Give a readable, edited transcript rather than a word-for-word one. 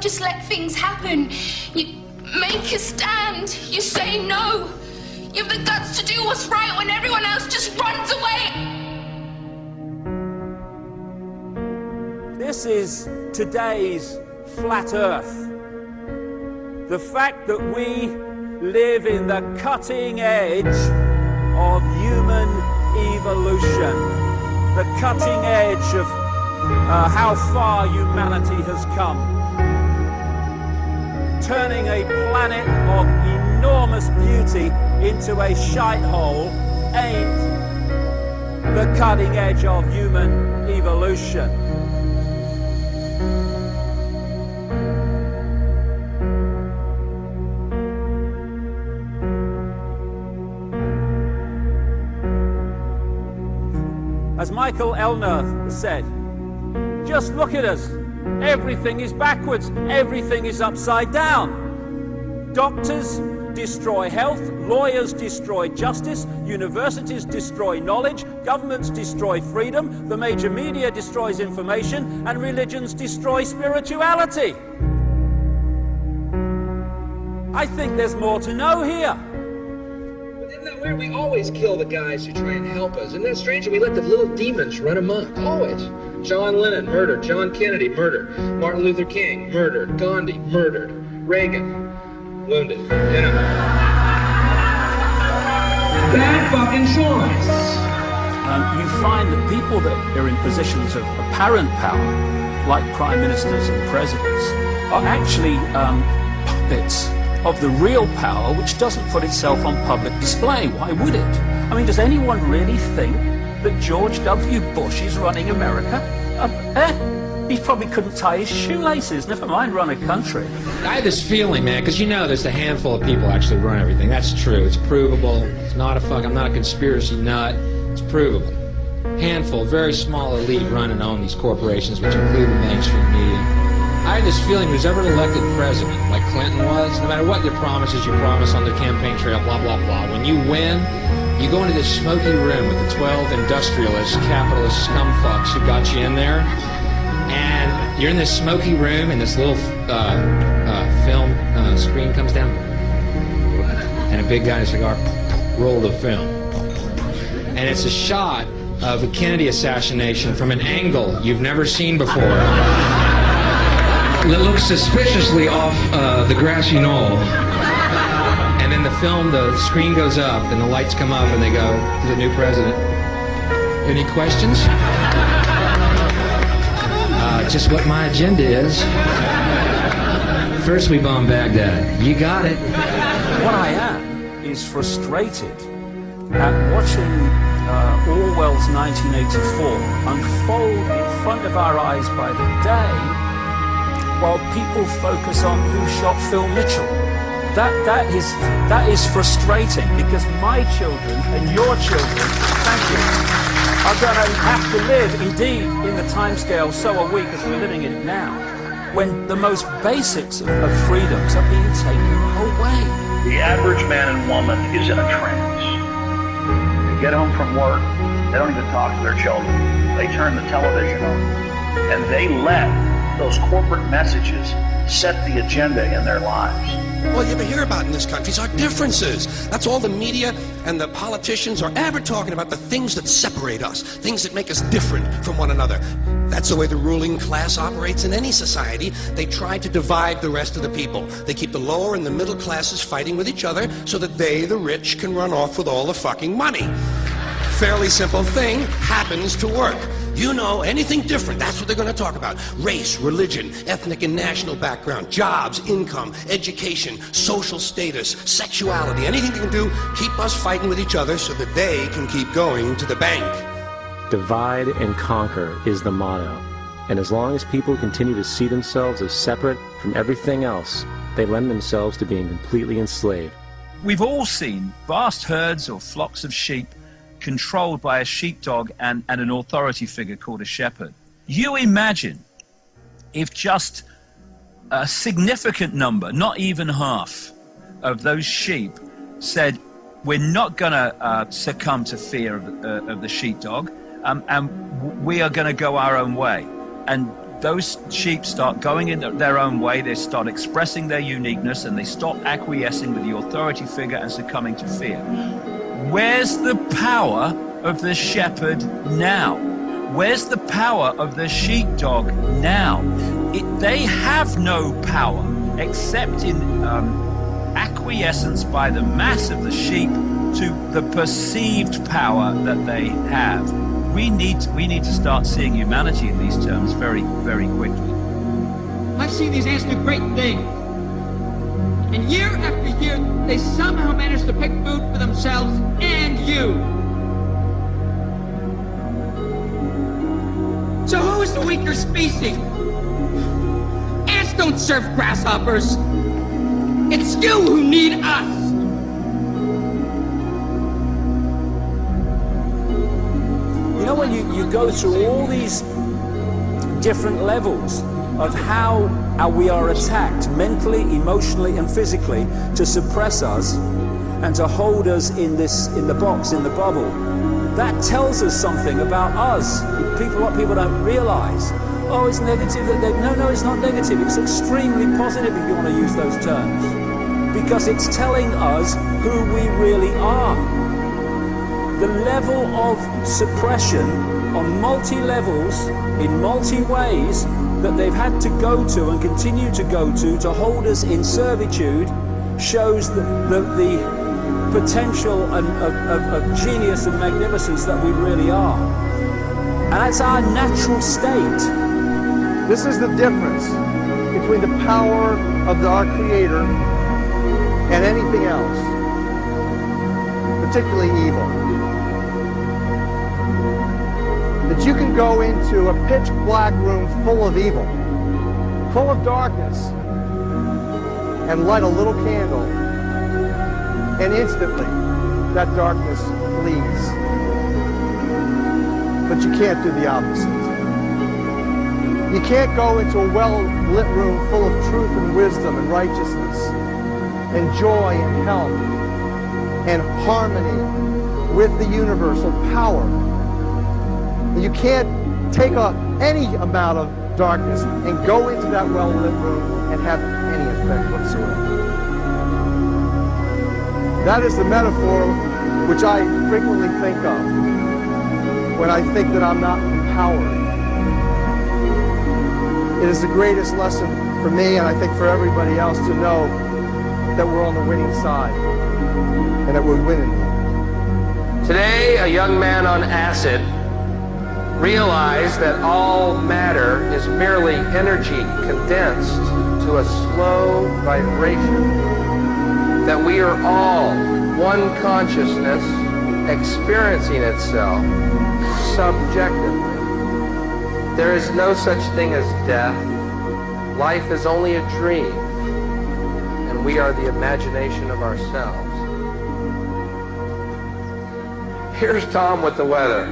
don't just let things happen. You make a stand. You say no. You have the guts to do what's right when everyone else just runs away. This is today's flat Earth. The fact that we live in the cutting edge of human evolution, the cutting edge of how far humanity has come, turning a planet of enormous beauty into a shithole ain't the cutting edge of human evolution. As Michael Elner said, just look at us. Everything is backwards. Everything is upside down. Doctors destroy health. Lawyers destroy justice. Universities destroy knowledge. Governments destroy freedom. The major media destroys information. And religions destroy spirituality. I think there's more to know here. Isn't that weird? We always kill the guys who try and help us. Isn't that strange? We let the little demons run amok. Always. John Lennon, murdered. John Kennedy, murdered. Martin Luther King, murdered. Gandhi, murdered. Reagan, wounded. You know. Bad fucking choice. You find that people that are in positions of apparent power, like prime ministers and presidents, are actually puppets of the real power, which doesn't put itself on public display. Why would it? I mean, does anyone really think that George W. Bush is running America? He probably couldn't tie his shoelaces, never mind run a country. I had this feeling, man, because you know there's a handful of people actually run everything. That's true. It's provable. It's not I'm not a conspiracy nut. It's provable. Handful, very small elite run and own these corporations, which include the mainstream media. I had this feeling who's ever elected president, like Clinton was, no matter what your promises you promise on the campaign trail, blah, blah, blah, when you win, you go into this smoky room with the 12 industrialist, capitalist scumfucks who got you in there, and you're in this smoky room, and this little film screen comes down, and a big guy in a cigar, roll the film. And it's a shot of a Kennedy assassination from an angle you've never seen before. It looks suspiciously off the grassy knoll. And then the screen goes up and the lights come up and they go to the new president. Any questions? Just what my agenda is. First we bomb Baghdad. You got it. What I am is frustrated at watching Orwell's 1984 unfold in front of our eyes by the day, while people focus on who shot Phil Mitchell. That is frustrating, because my children and your children, thank you, are going to have to live, indeed, in the timescale, so are we, because we're living in it now, when the most basics of freedoms are being taken away. The average man and woman is in a trance. They get home from work, they don't even talk to their children. They turn the television on, and they let those corporate messages set the agenda in their lives. All you ever hear about in this country is our differences. That's all the media and the politicians are ever talking about, the things that separate us, things that make us different from one another. That's the way the ruling class operates in any society. They try to divide the rest of the people. They keep the lower and the middle classes fighting with each other so that they, the rich, can run off with all the fucking money. Fairly simple thing, happens to work. You know, anything different, that's what they're going to talk about. Race, religion, ethnic and national background, jobs, income, education, social status, sexuality, anything they can do, keep us fighting with each other so that they can keep going to the bank. Divide and conquer is the motto. And as long as people continue to see themselves as separate from everything else, they lend themselves to being completely enslaved. We've all seen vast herds or flocks of sheep controlled by a sheepdog and an authority figure called a shepherd. You imagine if just a significant number, not even half, of those sheep said, we're not going to succumb to fear of the sheepdog, and we are going to go our own way. And those sheep start going in their own way, they start expressing their uniqueness, and they stop acquiescing with the authority figure and succumbing to fear. Where's the power of the shepherd now? Where's the power of the sheepdog now? They have no power except in acquiescence by the mass of the sheep to the perceived power that they have. We need to start seeing humanity in these terms very, very quickly. I see these ants do great things. And year after year, they somehow manage to pick food for themselves and you. So who is the weaker species? Ants don't serve grasshoppers. It's you who need us. You know, when you go through all these different levels of how we are attacked mentally, emotionally, and physically to suppress us and to hold us in the box, in the bubble, that tells us something about us. What people don't realize. Oh, it's negative. No, it's not negative. It's extremely positive, if you want to use those terms, because it's telling us who we really are. The level of suppression on multi-levels, in multi-ways, that they've had to go to and continue to go to hold us in servitude, shows the potential of genius and magnificence that we really are. And that's our natural state. This is the difference between the power of our Creator and anything else, particularly evil. That you can go into a pitch black room full of evil, full of darkness, and light a little candle, and instantly that darkness flees. But you can't do the opposite. You can't go into a well-lit room full of truth and wisdom and righteousness and joy and health and harmony with the universal power. You can't take any amount of darkness and go into that well-lit room and have any effect whatsoever. That is the metaphor which I frequently think of when I think that I'm not empowered. It is the greatest lesson for me, and I think for everybody else, to know that we're on the winning side and that we're winning. Today, a young man on acid realized that all matter is merely energy condensed to a slow vibration, that we are all one consciousness experiencing itself subjectively. There is no such thing as death. Life is only a dream, and we are the imagination of ourselves. Here's Tom with the weather.